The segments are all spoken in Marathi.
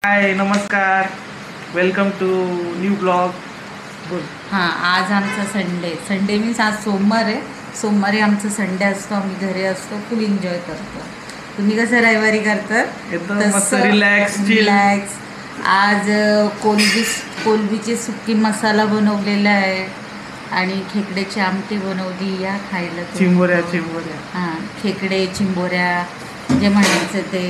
हाय नमस्कार. Welcome to new blog. बोल. हां, आज आमचा संडे मीन्स आज सोमवार आहे. सोमवारी आमचं संडे असतो, आम्ही घरी असतो, फुल एन्जॉय करतो. तुम्ही कसं रविवारी करतात एकदम मस्त तसं रिलॅक्स चिल. रिलॅक्स. आज कोलबीची सुक्की मसाला बनवलेला आहे आणि खेकड्याची आमटी बनवली. या खायला चिंबोऱ्या चिंबोऱ्या. हां, खेकडे चिंबोऱ्या जे म्हणायचं ते.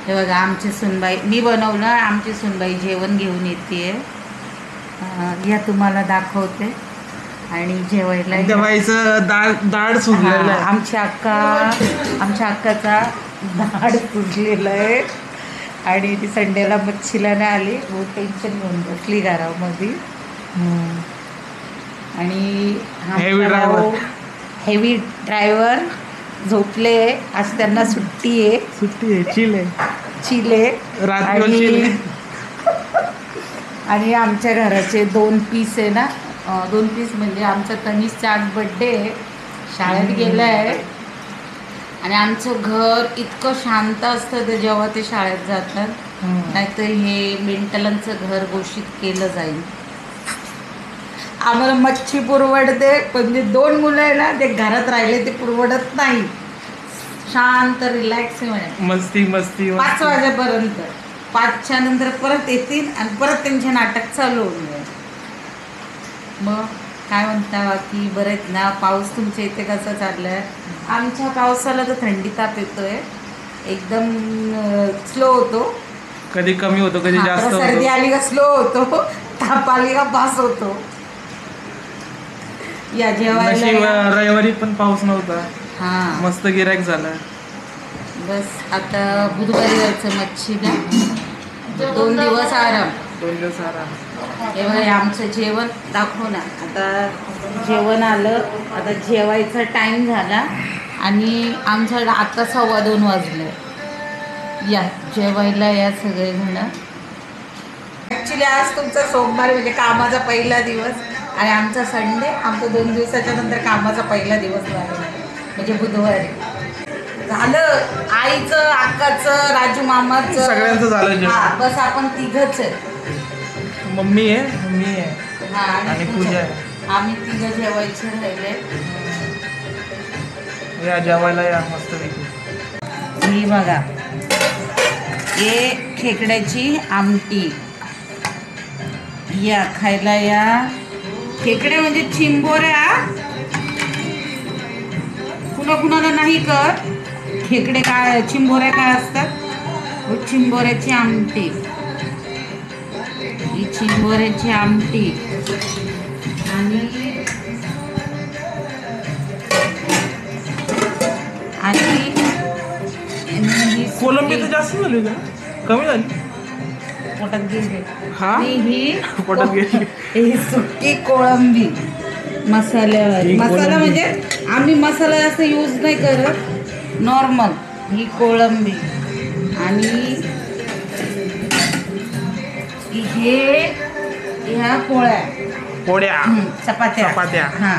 हे बघा आमची सुनबाई, मी बनवलं, आमची सुनबाई जेवण घेऊन येते. या तुम्हाला दाखवते आणि जेवायला जेवायचं दाढ सुजलेलं आहे. आमच्या अक्काचा दाढ सुजलेला आहे आणि ती संडेला मच्छीला नाही आली, बहुत टेन्शन घेऊन बसली घरामध्ये. आणि हेवी ड्रायव्हर झोपले. आज त्यांना सुट्टी आहे. चिल आहे. चिले रात्री आणि आमच्या घराचे 2 पीस आहे ना, 2 पीस म्हणजे आमचा तनिषचा आज बड्डे आहे, शाळेत गेला आहे. आणि आमचं घर इतकं शांत असतं ते जेव्हा ते शाळेत जातात, नाहीतर हे मेंटलांचं घर घोषित केलं जाईल. आम्हाला मच्छी पुरवडते, पण जे 2 मुलं आहे ना ते घरात राहिले ते पुरवडत नाही. शांत रिलॅक्स आहे मस्ती मस्ती 5 वाजेपर्यंत. 5च्या नंतर परत येतील आणि परत त्यांचे नाटक चालू होऊन जाईल. मग काय म्हणता बाकी, बरं आहेत ना? पाऊस तुमच्या इथे कसा चालला आहे? आमच्या पावसाला तर थंडी ताप येतोय, एकदम स्लो होतो. कधी कमी होतो, कधी जास्त होतो. सर्दी आली का स्लो होतो, ताप आली का पास होतो. या जेवायला रविवारी पण पाऊस नव्हता. हां, मस्त गिराईक झाला. बस आता बुधवारी जायचं मच्छीला. 2 दिवस आराम. 2 दिवस आराम. हे बघा आमचं जेवण दाखव ना. आता जेवण आलं, आता जेवायचा टाईम झाला आणि आमच्याकडे आता 2:15 वाजले. या जेवायला या सगळेजण. ॲक्च्युली आज तुमचा सोमवार म्हणजे कामाचा पहिला दिवस आणि आमचा संडे, आमचा 2 दिवसाच्या नंतर कामाचा पहिला दिवस झाला म्हणजे बुधवारी झालं. आईचं, अक्काचं, राजू मामाचं, सगळ्यांचं झालं जेवण. हां, बस आपण तिघंच आहे. मम्मी आहे, मी आहे हां, आणि पूजा आहे. आम्ही तिघं जेवायचे राहिले. या जेवायला या मस्तपैकी. ही बघा, हे खेकड्याची आमटी. या खायला या. खेकडे म्हणजे चिंबोऱ्या. कुणाला नाही कर खेकडे काय, चिंबोऱ्या काय असतात. चिंबोऱ्याची आमटी, ही चिंबोऱ्याची आमटी. आणि कोलंबी तर जास्त झाली का, कमी झाली? पोटात गेली. हा, ही पोटात गेली. ही सुकी कोळंबी मसाल्यावाली. मसाला म्हणजे आम्ही मसाला जास्त यूज नाही करत, नॉर्मल. ही कोळंबी आणि हे ह्या पोळ्या, चपात्या. हां,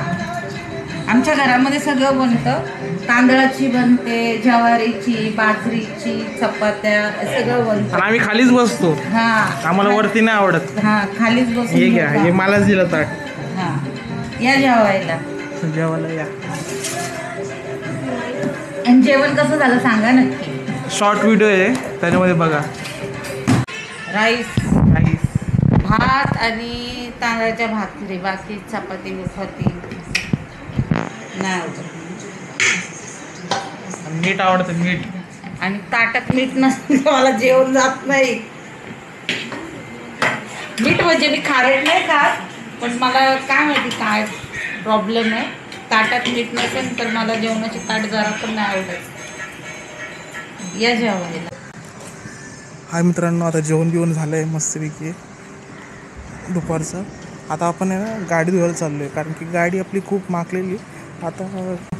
आमच्या घरामध्ये सगळं बनतं. तांदळाची बनते, ज्वारीची, बाजरीची, चपात्या सगळं बनतं. आम्ही खालीच बसतो. हां, आम्हाला वरती नाही आवडत. हां, खालीच बसून. हे घ्या, हे मलाच दिलं ताट. हां, या जेवायला. जेवायला या. आणि जेवण कसं झालं सांगा नक्की. शॉर्ट व्हिडिओ आहे, त्याच्यामध्ये बघा. राईस, भात आणि तांदळाच्या भाकरी, बाकी चपाती बिपाती नाही आवडत. मीठ आवडतं, मीठ. आणि ताटात मीठ नसतं मला जेवण जात नाही. मीठ म्हणजे मी खारट नाही खात, पण मला काय माहिती काय प्रॉब्लेम आहे. ताटात मीठ नसेल तर मला जेवणाची ताट जरा पण नाही आवडत. या जेवायला. हाय मित्रांनो, आता जेवण झालं आहे मस्तपैकी दुपारचं. आता आपण आहे ना गाडी धुवायला चाललो आहे, कारण की गाडी आपली खूप माकलेली. आता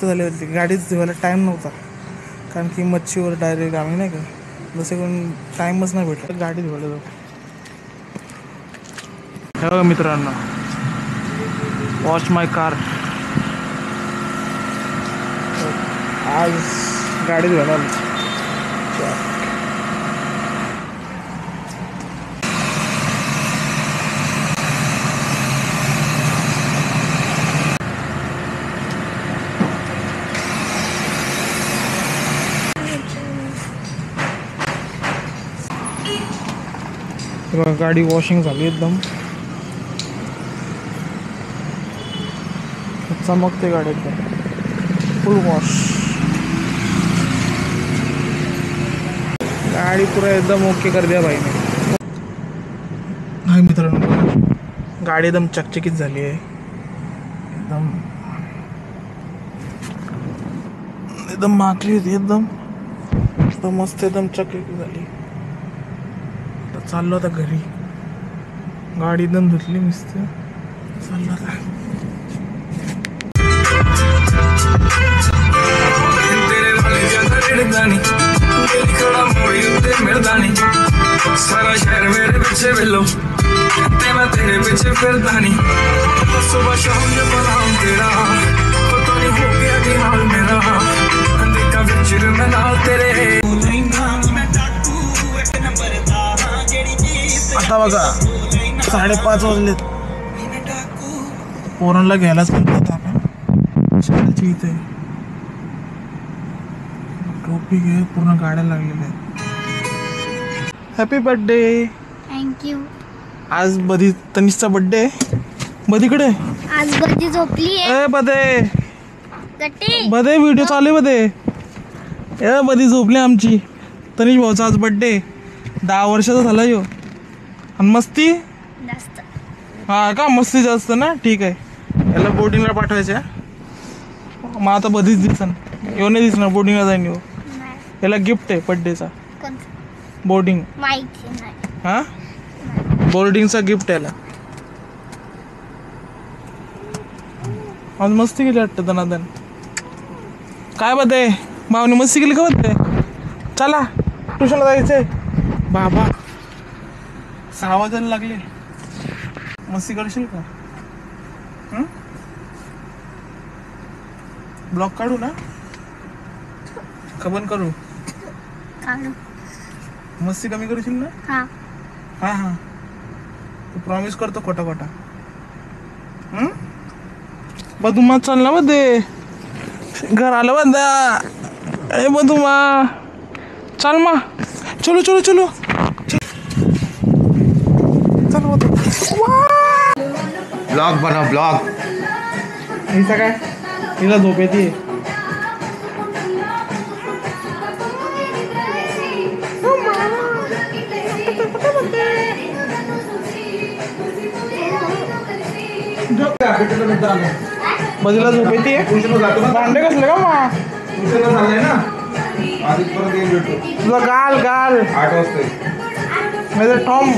झाली होती गाडीच धुवायला टाईम नव्हता, कारण की मच्छीवर डायरेक्ट आम्ही नाही का, जसं करून टाईमच नाही भेटला गाडी धुवायला जाऊ. हो मित्रांनो, वॉच माय कार. आज गाडी धुवायला बघा गाडी वॉशिंग झाली एकदम चमकते गाडी एकदम फुल वॉश. गाडी पुरा एकदम ओके कर द्या भाईने. हाय मित्रांनो, गाडी एकदम चकचकीत झाली आहे. एकदम माकली होती एकदम मस्त एकदम चकचकीत झाली. आता चाललो आता घरी. गाडी एकदम धुतली मस्त. चाललो आता. सारा शहर मेरे पीछे बिल्लो ते मैं तेरे पीछे फिरदा नहीं. सुबह शाम ये बलाम तेरा पता नहीं हो गया कि हाल मेरा. देखा पिक्चर में ना तेरे. आता बघा 5:30 वाजलेत. पोरांना घ्यायलाच पडतात आपण शाळेची इथे. टोपी घे, पूर्ण गाड्या लागलेल्या आहेत. Happy birthday. थँक्यू. आज बधी तनिषचा बर्थडे आहे. बधीकडे आज बधी झोपली आहे. ए बधे गट्टी बधे व्हिडिओ चालू आहे बधे. ए बधी झोपली आमची. तनिष भाऊचा आज बर्थडे 10 वर्षाचा झाला यो. आणि मस्ती जास्त. हा का मस्ती जास्त ना. ठीक आहे, याला बोर्डिंगला पाठवायचं. मग आता बधीच दिसन येऊ नाही दिसणार. बोर्डिंगला जाईन येऊ. याला गिफ्ट आहे बर्थडेचा. बोर्डिंग माहिती नाही. हा बोर्डिंगचा गिफ्ट याला. आज मस्ती केली वाटतं दनादन. काय बदे भावने मस्ती केली का बदे. चला ट्युशनला जायचंय. बाबा 6 वाजायला लागले. मस्ती करशील का. ब्लॉक काढू ना का बंद करू. काढू. मस्ती कमी करशील ना. हा हा हा तू प्रॉमिस करतो खोटा खोटा. बदुमा चल ना बदे. घर आलं बंदा. ए बदुमा चल मा. चलो चलो चलो चल बदू. ब्लॉग बनव ब्लॉग. हिचा काय हिला झोप येते. बदीला झोप येते. भांडे कसले का मा. तुझा गाल गाल 8 वाजता माझं टॉम.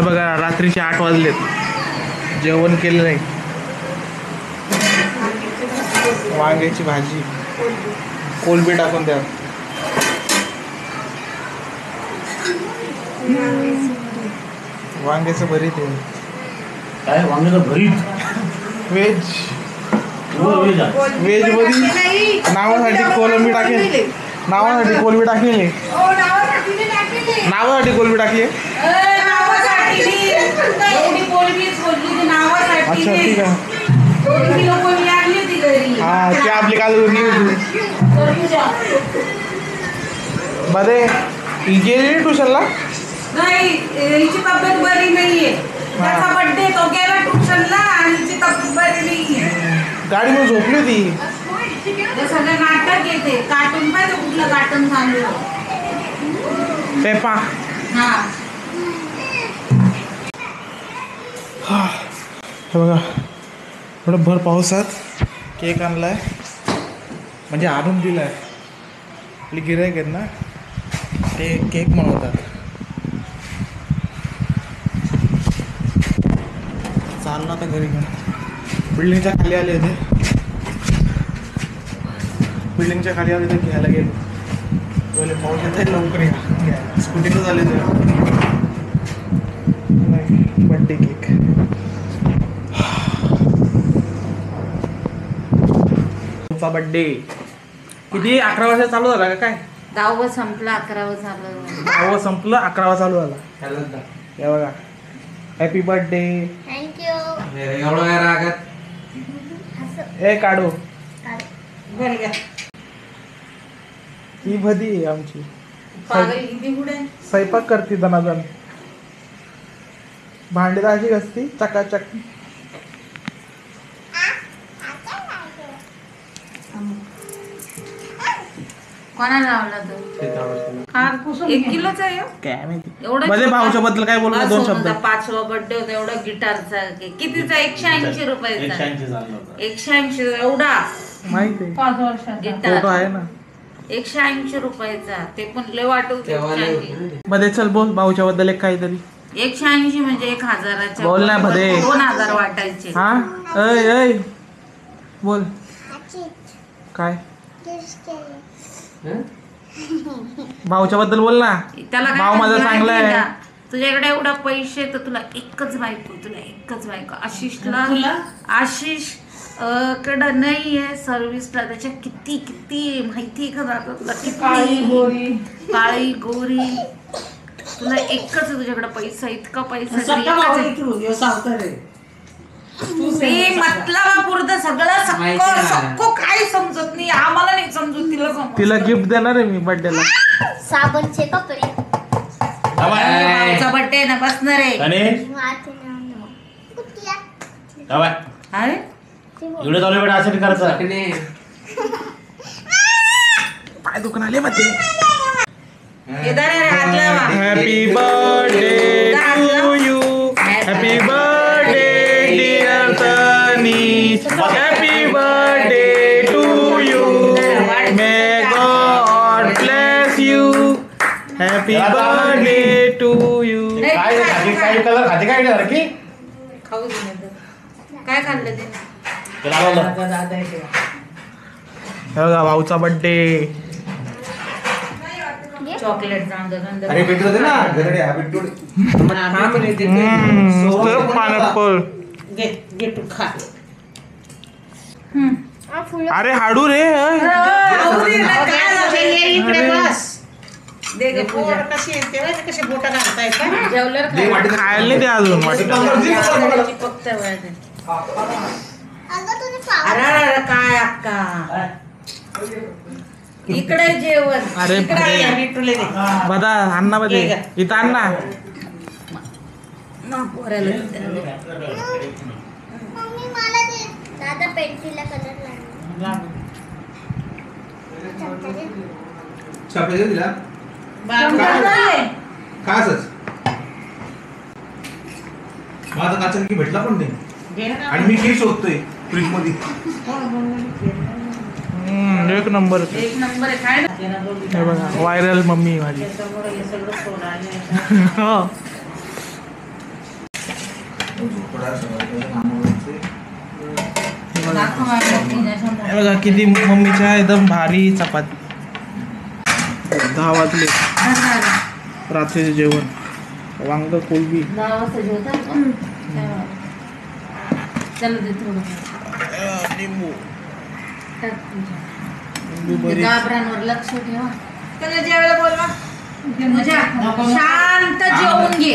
बघा रात्रीचे 8 वाजलेत. जेवण केलं नाही. वांग्याची भाजी कोलबी टाकून द्या. वांग्याचं भरीत आहे. काय वांग्याचं भरीत. व्हेज व्हेज मध्ये नावासाठी कोलंबी टाकेल. नावासाठी कोलबी टाकली. नावासाठी कोलबी टाकली. अच्छा ठीक आहे. हा ती आपली काल उरली होती. बरे गेली ट्युशनला. नाही हिची तब्येत बरी नाहीये. त्याचा बर्थडे तो गेला ट्युशनला आणि हिची तब्येत बरी नाहीये. गाडी मग झोपली होती. ते सगळं नाटक येते. कार्टून पाहिजे कुठलं कार्टून सांगू. पेपा. हा हे बघा थोडं भर पावसात केक आणलाय. म्हणजे आणून दिलाय. आपली गिऱ्हाईक आहेत ना ते केक बनवतात. चाललं आता घरी घेऊन. बिल्डिंगच्या खाली आले होते. बिल्डिंगच्या खाली आले तर घ्यायला गेलो. पहिले पाऊस येत आहे लवकर या. स्कूटीनं झाले तर बर्थडे केक. बर्थडे किती 11 वर्षात चालू झाला का काय. 10व संपलं 11व झालं. 10व संपलं 11वा चालू झाला. हे बघा हॅपी बर्थडे. थँक्यू. एवढं काय रागत. ए काढू. ही भदी आहे आमची. पागल किती पुढे स्वयंपाक करते दनादन. भांडी अशी घसती चकाचक. कोणाला लावला तो कार कुसुम 1 किलोचा आहे हो. काय माहिती. एवढं मध्ये भाऊच्या बद्दल काय बोलला 2 शब्द. 5वा बर्थडे होता एवढा गिटारचा कितीचा 180 रुपयाचा 180 एवढा माहिती आहे. 5 वर्षाचा फोटो गिटार आहे ना. 180 रुपयाचा ते पण लय वाटत 180. मध्ये चल बोल भाऊच्या बद्दल एक काहीतरी. 180 म्हणजे 1000च्या बोल ना भदे. 2000 वाटायचे. हा ऐ ऐ बोल काय भाऊच्या बद्दल बोल ना. त्याला काय भाऊ माझा माहिती चांगला आहे आहे. का? तुझ्याकडे एवढा पैसे तर तुला एकच बायको आशिषला आशिष कडं नाहीये सर्व्हिसला त्याच्या किती माहिती आहे का दादा तुला किती काळी गोरी तुला एकच आहे तुझ्याकडे पैसा इतका पैसा मतलबापुरतं सगळं सक्को काय समजत नाही आम्हाला नाही समजत तिला समजत. तिला गिफ्ट देणार आहे मी बर्थडेला. साबणचे कपडे भाऊचा बर्थडे ना बसणार आहे अरे एवढं चालू बेटा असं नाही करायचं. पाय दुकान आले मध्ये. Happy birthday to you. Happy birthday dear Tanish. Happy birthday to you. May God bless you. Happy birthday to you. काय काय कलर खाते काय सारखी खाऊ दे काय खाल्लं ते त्याला लावलं. हे बघा भाऊचा बर्थडे. चॉकलेट जाऊन अरे बिट्टू होते ना घरडे हा बिट्टू पायनॅपल. अरे हाडू रे. जेवल्यावर खायला नाही ते अजून काय अक्का इकडे जेवण. अरे बदा अण्णा मध्ये इथं अण्णा. मम्मी मला दे दादा पेन्सिलला कलर लागला छापले दिला का असंच माझा काचा की भेटला पण नाही आणि मी केक शोधतोय फ्रीज मध्ये. एक नंबर. एक नंबर आहे काय ना हे बघा व्हायरल मम्मी माझी. हो. हे बघा किती मम्मीच्या एकदम भारी चपाती. 10 वाजले रात्रीचे जेवण. वांग कोलबी. 10 वाजता जेवतात चल दे थोडं लिंबू. गाभऱ्यांवर लक्ष ठेवा त्याला जेवायला बोलवा शांत जेवून घे.